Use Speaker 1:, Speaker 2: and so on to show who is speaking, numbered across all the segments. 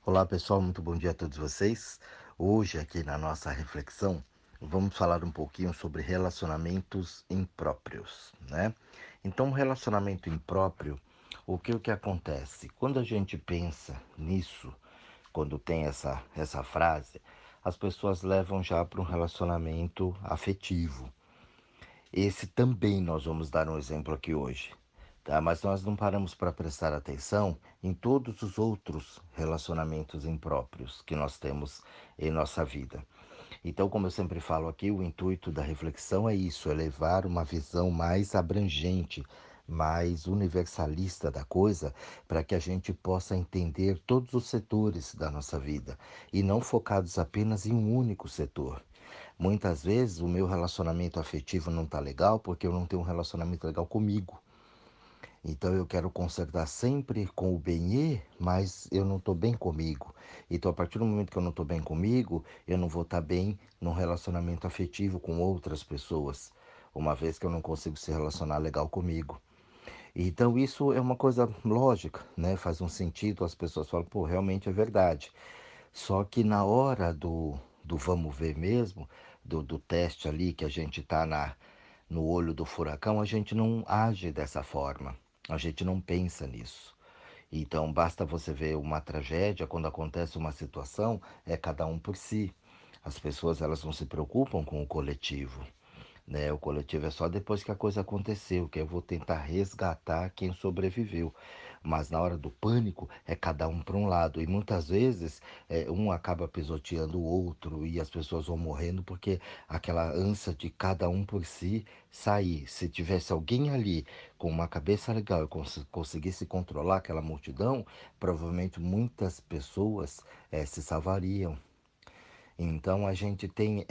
Speaker 1: Olá pessoal, muito bom dia a todos vocês. Hoje, aqui na nossa reflexão, vamos falar um pouquinho sobre relacionamentos impróprios, né? Então, relacionamento impróprio, o que acontece? Quando a gente pensa nisso, quando tem essa frase, as pessoas levam já para um relacionamento afetivo. Esse também nós vamos dar um exemplo aqui hoje, tá? Mas nós não paramos para prestar atenção em todos os outros relacionamentos impróprios que nós temos em nossa vida. Então, como eu sempre falo aqui, o intuito da reflexão é isso, é levar uma visão mais abrangente, mais universalista da coisa, para que a gente possa entender todos os setores da nossa vida e não focados apenas em um único setor. Muitas vezes o meu relacionamento afetivo não está legal porque eu não tenho um relacionamento legal comigo. Então eu quero consertar sempre com o bem, mas eu não estou bem comigo. Então a partir do momento que eu não estou bem comigo, eu não vou estar bem num relacionamento afetivo com outras pessoas, uma vez que eu não consigo se relacionar legal comigo. Então isso é uma coisa lógica, né? Faz um sentido, as pessoas falam, pô, realmente é verdade. Só que na hora do vamos ver mesmo, do teste ali que a gente está no olho do furacão, a gente não age dessa forma. A gente não pensa nisso. Então, basta você ver uma tragédia, quando acontece uma situação, é cada um por si. As pessoas elas não se preocupam com o coletivo, né? O coletivo é só depois que a coisa aconteceu, que eu vou tentar resgatar quem sobreviveu. Mas na hora do pânico é cada um para um lado e muitas vezes um acaba pisoteando o outro e as pessoas vão morrendo porque aquela ânsia de cada um por si sair. Se tivesse alguém ali com uma cabeça legal e conseguisse controlar aquela multidão, provavelmente muitas pessoas se salvariam. Então a gente tem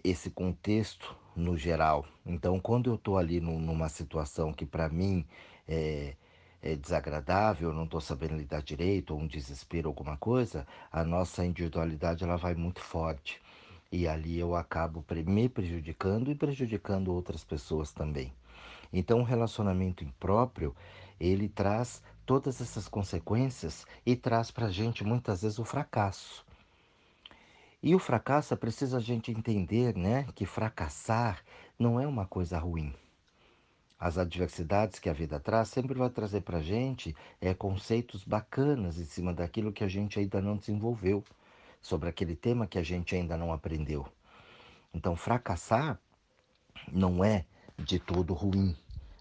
Speaker 1: esse contexto no geral. Então, quando eu estou ali numa situação que para mim é, é desagradável, eu não estou sabendo lidar direito, ou um desespero, alguma coisa, a nossa individualidade ela vai muito forte. E ali eu acabo me prejudicando e prejudicando outras pessoas também. Então, o relacionamento impróprio, ele traz todas essas consequências e traz para a gente muitas vezes o fracasso. E o fracasso é preciso a gente entender, né, que fracassar não é uma coisa ruim. As adversidades que a vida traz sempre vai trazer para a gente conceitos bacanas em cima daquilo que a gente ainda não desenvolveu, sobre aquele tema que a gente ainda não aprendeu. Então, fracassar não é de todo ruim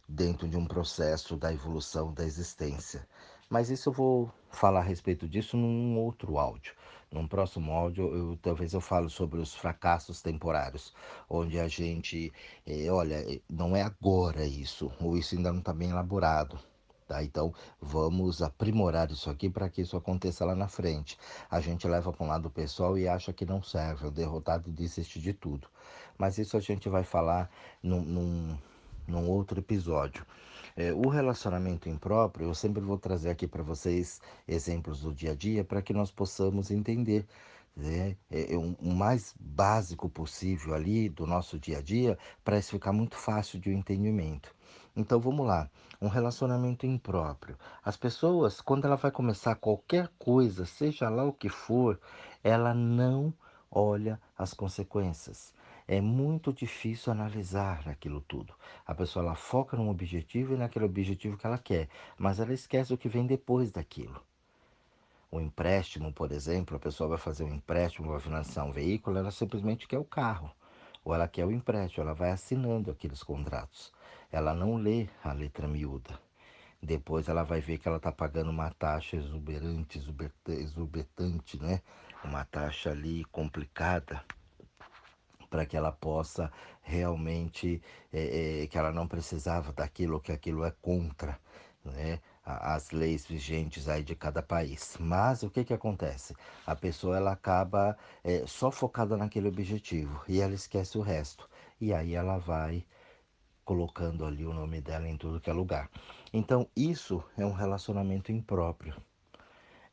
Speaker 1: dentro de um processo da evolução da existência. Mas isso eu vou falar a respeito disso num outro áudio. Num próximo áudio, talvez eu falo sobre os fracassos temporários, onde a gente, olha, não é agora isso, ou isso ainda não está bem elaborado. Tá? Então, vamos aprimorar isso aqui para que isso aconteça lá na frente. A gente leva para um lado pessoal e acha que não serve, o derrotado desiste de tudo. Mas isso a gente vai falar num outro episódio. O relacionamento impróprio, eu sempre vou trazer aqui para vocês exemplos do dia a dia para que nós possamos entender, né, o mais básico possível ali do nosso dia a dia para isso ficar muito fácil de um entendimento. Então vamos lá, um relacionamento impróprio. As pessoas, quando ela vai começar qualquer coisa, seja lá o que for, ela não olha as consequências. É muito difícil analisar aquilo tudo. A pessoa ela foca num objetivo e naquele objetivo que ela quer, mas ela esquece o que vem depois daquilo. O empréstimo, por exemplo, a pessoa vai fazer um empréstimo, vai financiar um veículo, ela simplesmente quer o carro, ou ela quer o empréstimo, ela vai assinando aqueles contratos. Ela não lê a letra miúda. Depois ela vai ver que ela está pagando uma taxa exuberante, exorbitante, né? Uma taxa ali complicada para que ela possa realmente, que ela não precisava daquilo, que aquilo é contra, né, as leis vigentes aí de cada país. Mas o que que acontece? A pessoa ela acaba só focada naquele objetivo e ela esquece o resto. E aí ela vai colocando ali o nome dela em tudo que é lugar. Então isso é um relacionamento impróprio.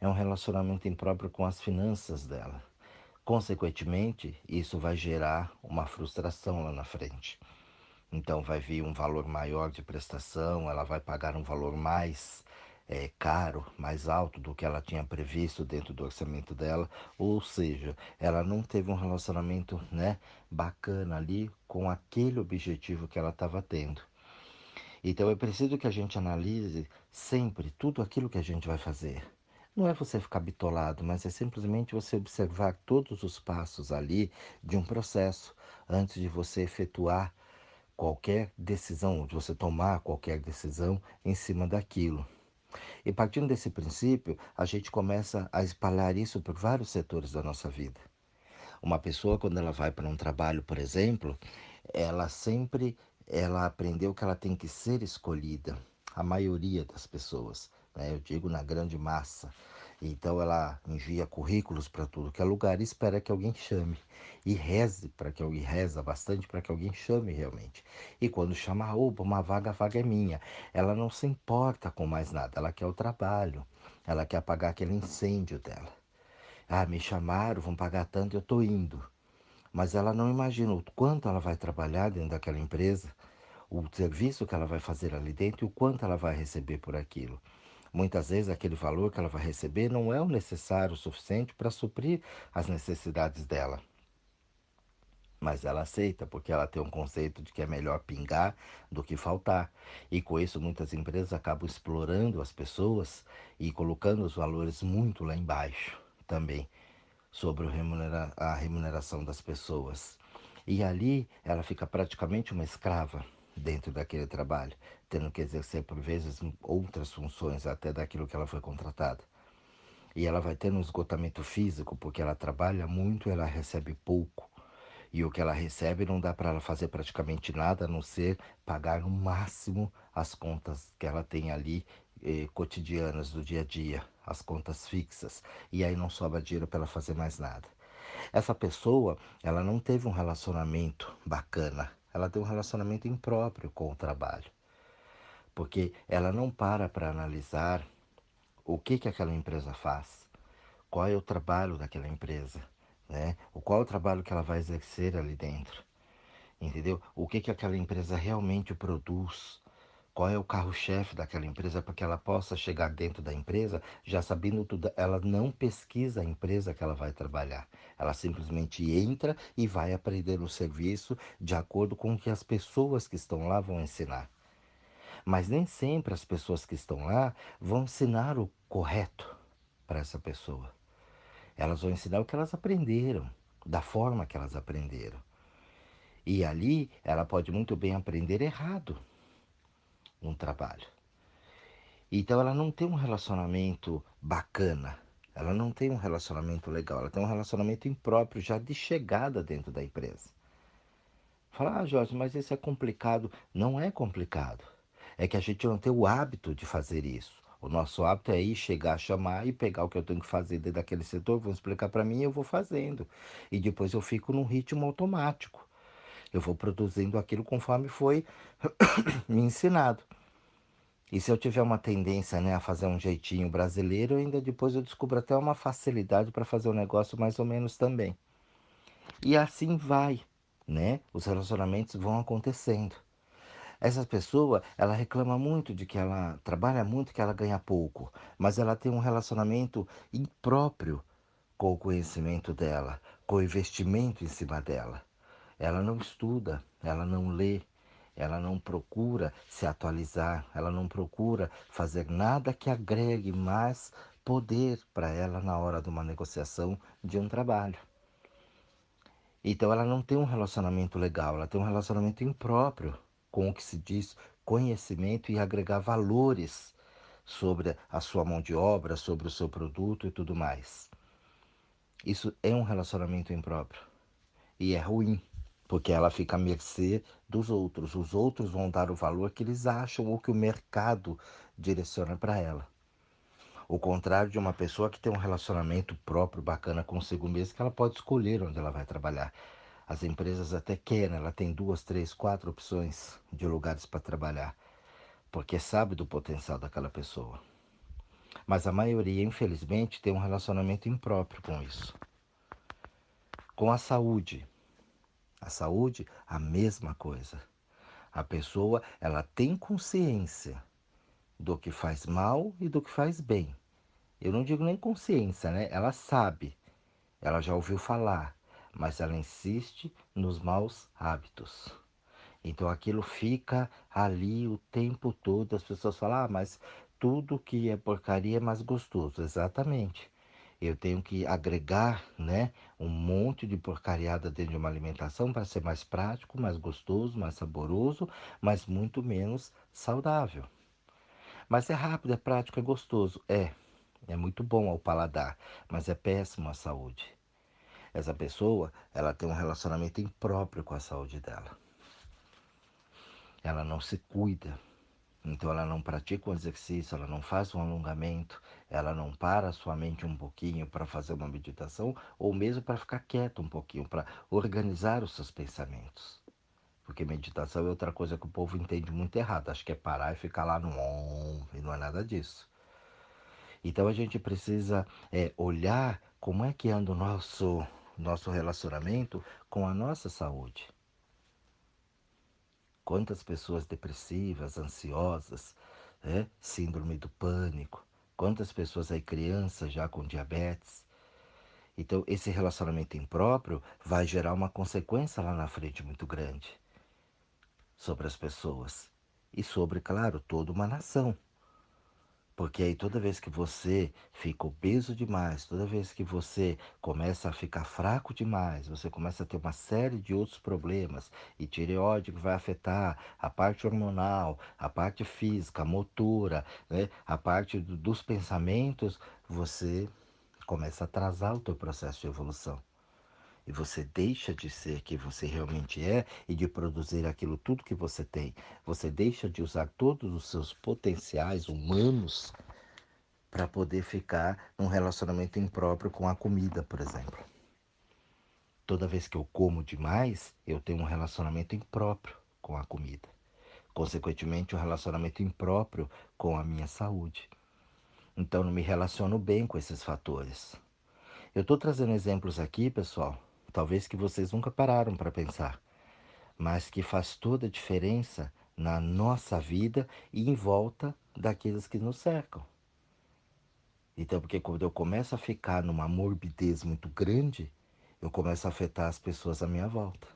Speaker 1: É um relacionamento impróprio com as finanças dela. Consequentemente, isso vai gerar uma frustração lá na frente. Então vai vir um valor maior de prestação, ela vai pagar um valor mais, caro, mais alto do que ela tinha previsto dentro do orçamento dela, ou seja, ela não teve um relacionamento, né, bacana ali com aquele objetivo que ela estava tendo. Então é preciso que a gente analise sempre tudo aquilo que a gente vai fazer. Não é você ficar bitolado, mas é simplesmente você observar todos os passos ali de um processo antes de você efetuar qualquer decisão, de você tomar qualquer decisão em cima daquilo. E partindo desse princípio, a gente começa a espalhar isso por vários setores da nossa vida. Uma pessoa, quando ela vai para um trabalho, por exemplo, ela sempre ela aprendeu que ela tem que ser escolhida. A maioria das pessoas, né? Eu digo na grande massa. Então ela envia currículos para tudo que é lugar e espera que alguém chame. E reze para que alguém reza bastante para que alguém chame realmente. E quando chama, opa, uma vaga, a vaga é minha. Ela não se importa com mais nada, ela quer o trabalho. Ela quer apagar aquele incêndio dela. Ah, me chamaram, vão pagar tanto, eu estou indo. Mas ela não imagina o quanto ela vai trabalhar dentro daquela empresa, o serviço que ela vai fazer ali dentro e o quanto ela vai receber por aquilo. Muitas vezes aquele valor que ela vai receber não é o necessário o suficiente para suprir as necessidades dela. Mas ela aceita porque ela tem um conceito de que é melhor pingar do que faltar. E com isso muitas empresas acabam explorando as pessoas e colocando os valores muito lá embaixo também sobre a remuneração das pessoas. E ali ela fica praticamente uma escrava dentro daquele trabalho, tendo que exercer por vezes outras funções até daquilo que ela foi contratada. E ela vai tendo um esgotamento físico porque ela trabalha muito e ela recebe pouco. E o que ela recebe não dá para ela fazer praticamente nada a não ser pagar no máximo as contas que ela tem ali cotidianas do dia a dia, as contas fixas. E aí não sobra dinheiro para ela fazer mais nada. Essa pessoa, ela não teve um relacionamento bacana. Ela tem um relacionamento impróprio com o trabalho. Porque ela não para analisar o que aquela empresa faz, qual é o trabalho daquela empresa, né? Qual é o trabalho que ela vai exercer ali dentro, entendeu? O que aquela empresa realmente produz, qual é o carro-chefe daquela empresa para que ela possa chegar dentro da empresa já sabendo tudo. Ela não pesquisa a empresa que ela vai trabalhar. Ela simplesmente entra e vai aprender o serviço de acordo com o que as pessoas que estão lá vão ensinar. Mas nem sempre as pessoas que estão lá vão ensinar o correto para essa pessoa. Elas vão ensinar o que elas aprenderam, da forma que elas aprenderam. E ali ela pode muito bem aprender errado um trabalho. Então ela não tem um relacionamento bacana, ela não tem um relacionamento legal, ela tem um relacionamento impróprio já de chegada dentro da empresa. Fala, ah, Jorge, mas isso é complicado. Não é complicado. É que a gente não tem o hábito de fazer isso. O nosso hábito é ir, chegar, chamar e pegar o que eu tenho que fazer dentro daquele setor, vão explicar para mim e eu vou fazendo. E depois eu fico num ritmo automático. Eu vou produzindo aquilo conforme foi me ensinado. E se eu tiver uma tendência, né, a fazer um jeitinho brasileiro, ainda depois eu descubro até uma facilidade para fazer o negócio mais ou menos também. E assim vai, né? Os relacionamentos vão acontecendo. Essa pessoa, ela reclama muito de que ela trabalha muito, que ela ganha pouco, mas ela tem um relacionamento impróprio com o conhecimento dela, com o investimento em cima dela. Ela não estuda, ela não lê, ela não procura se atualizar, ela não procura fazer nada que agregue mais poder para ela na hora de uma negociação de um trabalho. Então ela não tem um relacionamento legal, ela tem um relacionamento impróprio com o que se diz conhecimento e agregar valores sobre a sua mão de obra, sobre o seu produto e tudo mais. Isso é um relacionamento impróprio e é ruim, porque ela fica à mercê dos outros. Os outros vão dar o valor que eles acham ou que o mercado direciona para ela. O contrário de uma pessoa que tem um relacionamento próprio bacana consigo mesma, que ela pode escolher onde ela vai trabalhar. As empresas até querem, ela tem 2, 3, 4 opções de lugares para trabalhar, porque sabe do potencial daquela pessoa. Mas a maioria, infelizmente, tem um relacionamento impróprio com isso. Com a saúde. A saúde, a mesma coisa. A pessoa, ela tem consciência do que faz mal e do que faz bem. Eu não digo nem consciência, né? Ela sabe, ela já ouviu falar, mas ela insiste nos maus hábitos. Então aquilo fica ali o tempo todo. As pessoas falam, ah, mas tudo que é porcaria é mais gostoso. Exatamente. Eu tenho que agregar, né, um monte de porcariada dentro de uma alimentação para ser mais prático, mais gostoso, mais saboroso, mas muito menos saudável. Mas é rápido, é prático, é gostoso. É muito bom ao paladar, mas é péssimo à saúde. Essa pessoa, ela tem um relacionamento impróprio com a saúde dela. Ela não se cuida, então ela não pratica um exercício, ela não faz um alongamento, ela não para a sua mente um pouquinho para fazer uma meditação, ou mesmo para ficar quieto um pouquinho, para organizar os seus pensamentos. Porque meditação é outra coisa que o povo entende muito errado. Acho que é parar e ficar lá no on, e não é nada disso. Então a gente precisa olhar como é que anda o nosso relacionamento com a nossa saúde. Quantas pessoas depressivas, ansiosas, síndrome do pânico, quantas pessoas aí, crianças já com diabetes. Então, esse relacionamento impróprio vai gerar uma consequência lá na frente muito grande sobre as pessoas e sobre, claro, toda uma nação. Porque aí toda vez que você fica obeso demais, toda vez que você começa a ficar fraco demais, você começa a ter uma série de outros problemas, e tireoide que vai afetar a parte hormonal, a parte física, a motora, né? A parte dos pensamentos, você começa a atrasar o teu processo de evolução. E você deixa de ser quem você realmente é e de produzir aquilo tudo que você tem. Você deixa de usar todos os seus potenciais humanos para poder ficar num relacionamento impróprio com a comida, por exemplo. Toda vez que eu como demais, eu tenho um relacionamento impróprio com a comida. Consequentemente, um relacionamento impróprio com a minha saúde. Então, não me relaciono bem com esses fatores. Eu estou trazendo exemplos aqui, pessoal, talvez que vocês nunca pararam para pensar, mas que faz toda a diferença na nossa vida e em volta daqueles que nos cercam. Então, porque quando eu começo a ficar numa morbidez muito grande, eu começo a afetar as pessoas à minha volta.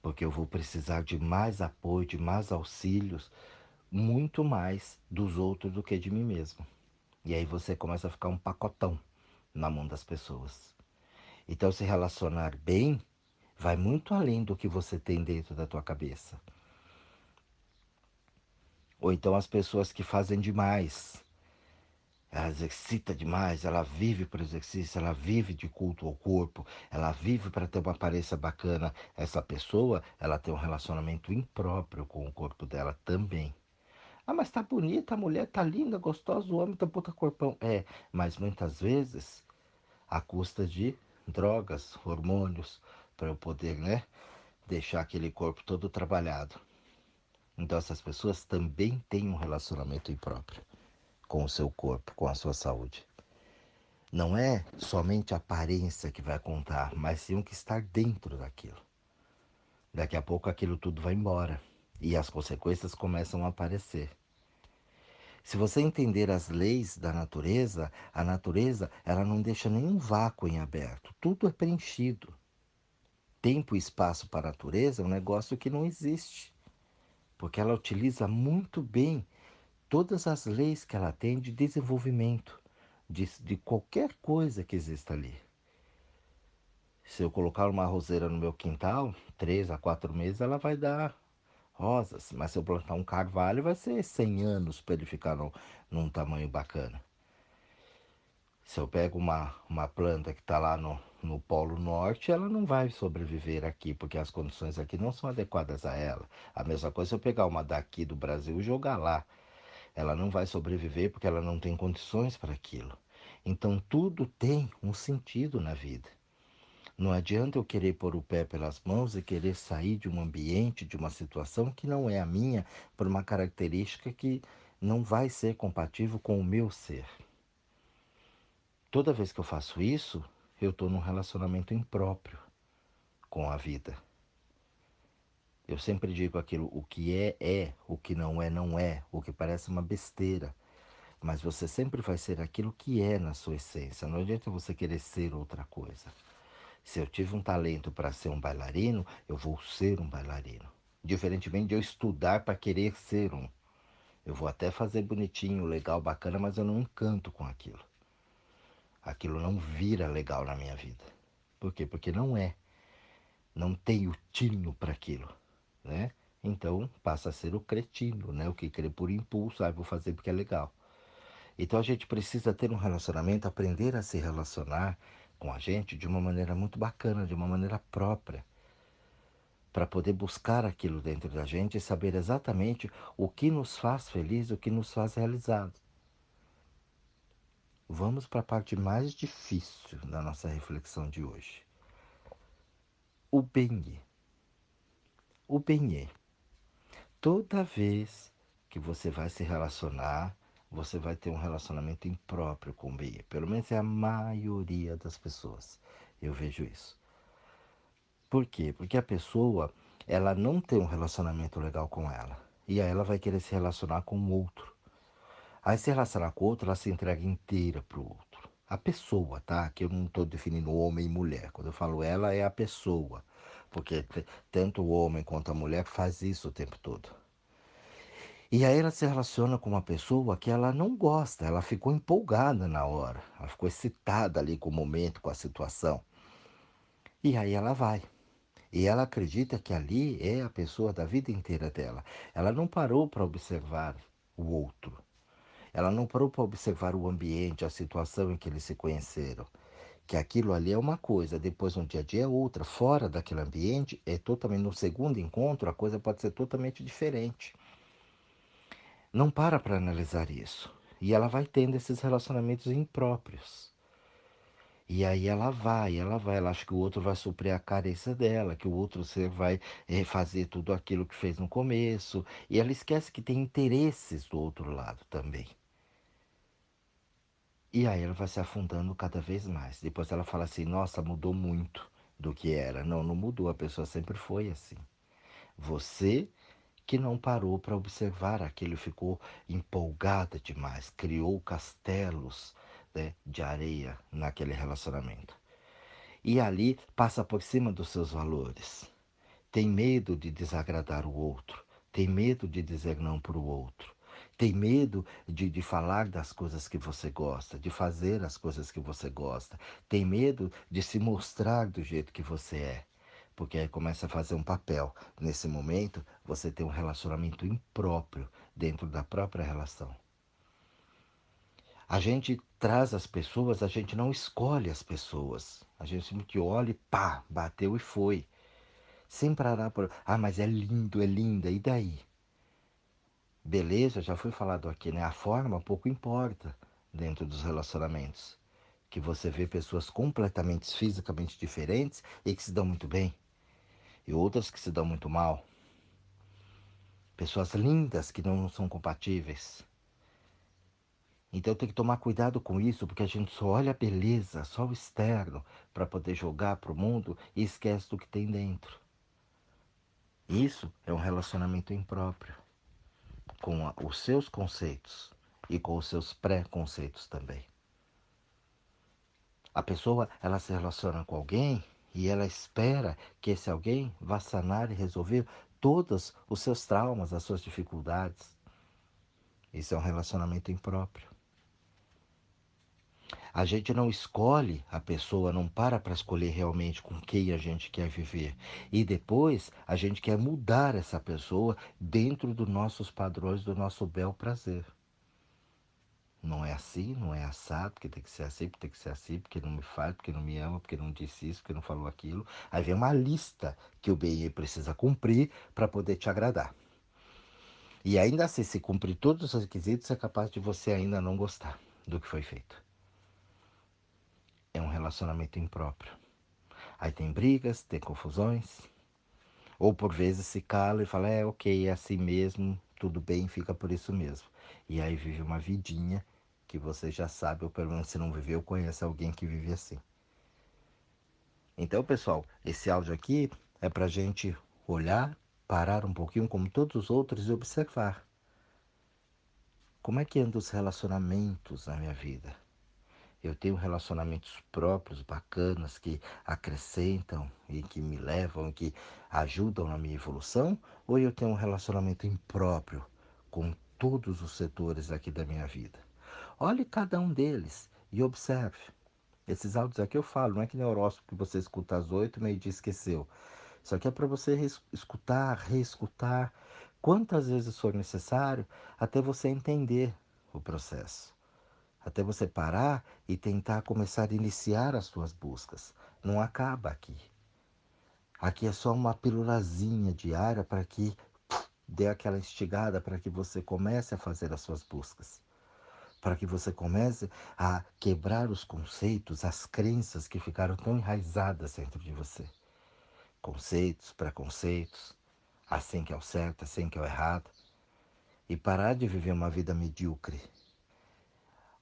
Speaker 1: Porque eu vou precisar de mais apoio, de mais auxílios, muito mais dos outros do que de mim mesmo. E aí você começa a ficar um pacotão na mão das pessoas. Então, se relacionar bem vai muito além do que você tem dentro da tua cabeça. Ou então as pessoas que fazem demais. Ela exercita demais, ela vive por exercício, ela vive de culto ao corpo, ela vive para ter uma aparência bacana. Essa pessoa, ela tem um relacionamento impróprio com o corpo dela também. Ah, mas tá bonita, a mulher tá linda, gostosa, o homem tá puta corpão. Mas muitas vezes à custa de drogas, hormônios, para eu poder, né, deixar aquele corpo todo trabalhado. Então essas pessoas também têm um relacionamento impróprio com o seu corpo, com a sua saúde. Não é somente a aparência que vai contar, mas sim o que está dentro daquilo. Daqui a pouco aquilo tudo vai embora e as consequências começam a aparecer. Se você entender as leis da natureza, a natureza ela não deixa nenhum vácuo em aberto. Tudo é preenchido. Tempo e espaço para a natureza é um negócio que não existe, porque ela utiliza muito bem todas as leis que ela tem de desenvolvimento de qualquer coisa que exista ali. Se eu colocar uma roseira no meu quintal, 3 a 4 meses ela vai dar rosas. Mas se eu plantar um carvalho, vai ser 100 anos para ele ficar num tamanho bacana. Se eu pego uma planta que está lá no Polo Norte, ela não vai sobreviver aqui, porque as condições aqui não são adequadas a ela. A mesma coisa se eu pegar uma daqui do Brasil e jogar lá. Ela não vai sobreviver porque ela não tem condições para aquilo. Então tudo tem um sentido na vida. Não adianta eu querer pôr o pé pelas mãos e querer sair de um ambiente, de uma situação que não é a minha, por uma característica que não vai ser compatível com o meu ser. Toda vez que eu faço isso, eu estou num relacionamento impróprio com a vida. Eu sempre digo aquilo, o que é, o que não é, não é, o que parece uma besteira. Mas você sempre vai ser aquilo que é na sua essência. Não adianta você querer ser outra coisa. Se eu tive um talento para ser um bailarino, eu vou ser um bailarino. Diferentemente de eu estudar para querer ser um. Eu vou até fazer bonitinho, legal, bacana, mas eu não encanto com aquilo. Aquilo não vira legal na minha vida. Por quê? Porque não é. Não tenho tino para aquilo, né? Então passa a ser o cretino, né? O que crê por impulso, vou fazer porque é legal. Então a gente precisa ter um relacionamento, aprender a se relacionar com a gente de uma maneira muito bacana, de uma maneira própria, para poder buscar aquilo dentro da gente e saber exatamente o que nos faz feliz, o que nos faz realizado. Vamos para a parte mais difícil da nossa reflexão de hoje. O bem. O bem. Toda vez que você vai se relacionar, você vai ter um relacionamento impróprio com o bem. Pelo menos é a maioria das pessoas. Eu vejo isso. Por quê? Porque a pessoa, ela não tem um relacionamento legal com ela. E aí ela vai querer se relacionar com o outro. Aí se relacionar com o outro, ela se entrega inteira pro outro. A pessoa, tá? Que eu não estou definindo homem e mulher. Quando eu falo ela, é a pessoa. Porque tanto o homem quanto a mulher faz isso o tempo todo. E aí ela se relaciona com uma pessoa que ela não gosta, ela ficou empolgada na hora, ela ficou excitada ali com o momento, com a situação. E aí ela vai. E ela acredita que ali é a pessoa da vida inteira dela. Ela não parou para observar o outro. Ela não parou para observar o ambiente, a situação em que eles se conheceram. Que aquilo ali é uma coisa, depois no dia a dia é outra. Fora daquele ambiente, é totalmente no segundo encontro, a coisa pode ser totalmente diferente. Não para analisar isso. E ela vai tendo esses relacionamentos impróprios. E aí ela acha que o outro vai suprir a carência dela, que o outro ser vai fazer tudo aquilo que fez no começo. E ela esquece que tem interesses do outro lado também. E aí ela vai se afundando cada vez mais. Depois ela fala assim, nossa, mudou muito do que era. Não, não mudou, a pessoa sempre foi assim. Você que não parou para observar aquilo, ficou empolgada demais, criou castelos, né, de areia naquele relacionamento. E ali passa por cima dos seus valores. Tem medo de desagradar o outro, tem medo de dizer não para o outro. Tem medo de falar das coisas que você gosta, de fazer as coisas que você gosta. Tem medo de se mostrar do jeito que você é. Porque aí começa a fazer um papel. Nesse momento, você tem um relacionamento impróprio dentro da própria relação. A gente traz as pessoas, a gente não escolhe as pessoas. A gente simplesmente olha e pá, bateu e foi. Sem parar por, mas é lindo, é linda, e daí? Beleza, já foi falado aqui, né? A forma pouco importa dentro dos relacionamentos. Que você vê pessoas completamente fisicamente diferentes e que se dão muito bem, e outras que se dão muito mal. Pessoas lindas que não são compatíveis. Então tem que tomar cuidado com isso, porque a gente só olha a beleza, só o externo, para poder jogar para o mundo e esquece do que tem dentro. Isso é um relacionamento impróprio, com os seus conceitos e com os seus pré-conceitos também. A pessoa, ela se relaciona com alguém e ela espera que esse alguém vá sanar e resolver todos os seus traumas, as suas dificuldades. Isso é um relacionamento impróprio. A gente não escolhe a pessoa, não para escolher realmente com quem a gente quer viver. E depois a gente quer mudar essa pessoa dentro dos nossos padrões, do nosso bel prazer. Não é assim, não é assado, porque tem que ser assim, porque tem que ser assim, porque não me faz, porque não me ama, porque não disse isso, porque não falou aquilo. Aí vem uma lista que o BI precisa cumprir para poder te agradar. E ainda assim, se cumprir todos os requisitos, é capaz de você ainda não gostar do que foi feito. É um relacionamento impróprio. Aí tem brigas, tem confusões, ou por vezes se cala e fala, ok, é assim mesmo, tudo bem, fica por isso mesmo. E aí vive uma vidinha que você já sabe, ou pelo menos se não viveu, conhece alguém que vive assim. Então, pessoal, esse áudio aqui é pra gente olhar, parar um pouquinho como todos os outros e observar como é que andam os relacionamentos na minha vida. Eu tenho relacionamentos próprios, bacanas, que acrescentam e que me levam, que ajudam na minha evolução? Ou eu tenho um relacionamento impróprio com todos os setores aqui da minha vida? Olhe cada um deles e observe. Esses áudios aqui eu falo, não é que nem horóscopo que você escuta às 8, meio-dia esqueceu. Isso aqui é para você escutar, reescutar, quantas vezes for necessário, até você entender o processo. Até você parar e tentar começar a iniciar as suas buscas. Não acaba aqui. Aqui é só uma pílulazinha diária para que dê aquela instigada para que você comece a fazer as suas buscas. Para que você comece a quebrar os conceitos, as crenças que ficaram tão enraizadas dentro de você. Conceitos, preconceitos, assim que é o certo, assim que é o errado. E parar de viver uma vida medíocre.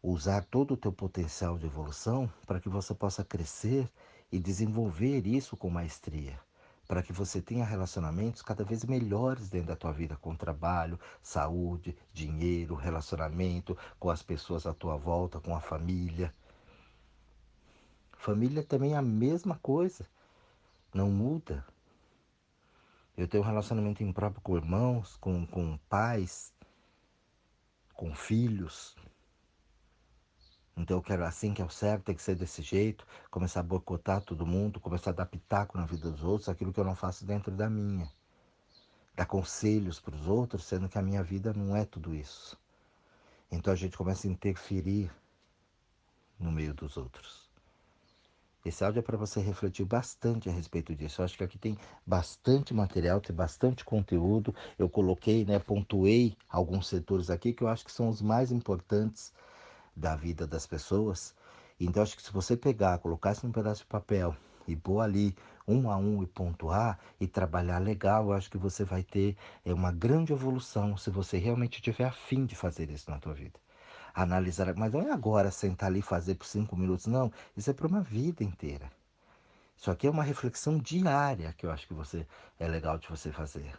Speaker 1: Usar todo o teu potencial de evolução para que você possa crescer e desenvolver isso com maestria, para que você tenha relacionamentos cada vez melhores dentro da tua vida, com trabalho, saúde, dinheiro, relacionamento com as pessoas à tua volta, com a família. Família também é a mesma coisa, não muda. Eu tenho um relacionamento impróprio com irmãos, com pais, com filhos. Então eu quero assim que é o certo, tem que ser desse jeito, começar a boicotar todo mundo, começar a dar pitaco na vida dos outros, aquilo que eu não faço dentro da minha. Dar conselhos para os outros, sendo que a minha vida não é tudo isso. Então a gente começa a interferir no meio dos outros. Esse áudio é para você refletir bastante a respeito disso. Eu acho que aqui tem bastante material, tem bastante conteúdo. Eu coloquei, pontuei alguns setores aqui que eu acho que são os mais importantes da vida das pessoas. Então acho que se você pegar, colocar isso num pedaço de papel e pôr ali um a um e pontuar e trabalhar legal, eu acho que você vai ter uma grande evolução se você realmente tiver a fim de fazer isso na tua vida. Analisar, mas não é agora sentar ali e fazer por 5 minutos, não. Isso é para uma vida inteira. Isso aqui é uma reflexão diária que eu acho que é legal de você fazer.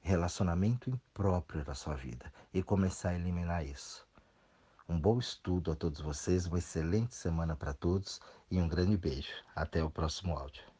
Speaker 1: Relacionamento impróprio da sua vida e começar a eliminar isso. Um bom estudo a todos vocês, uma excelente semana para todos e um grande beijo. Até o próximo áudio.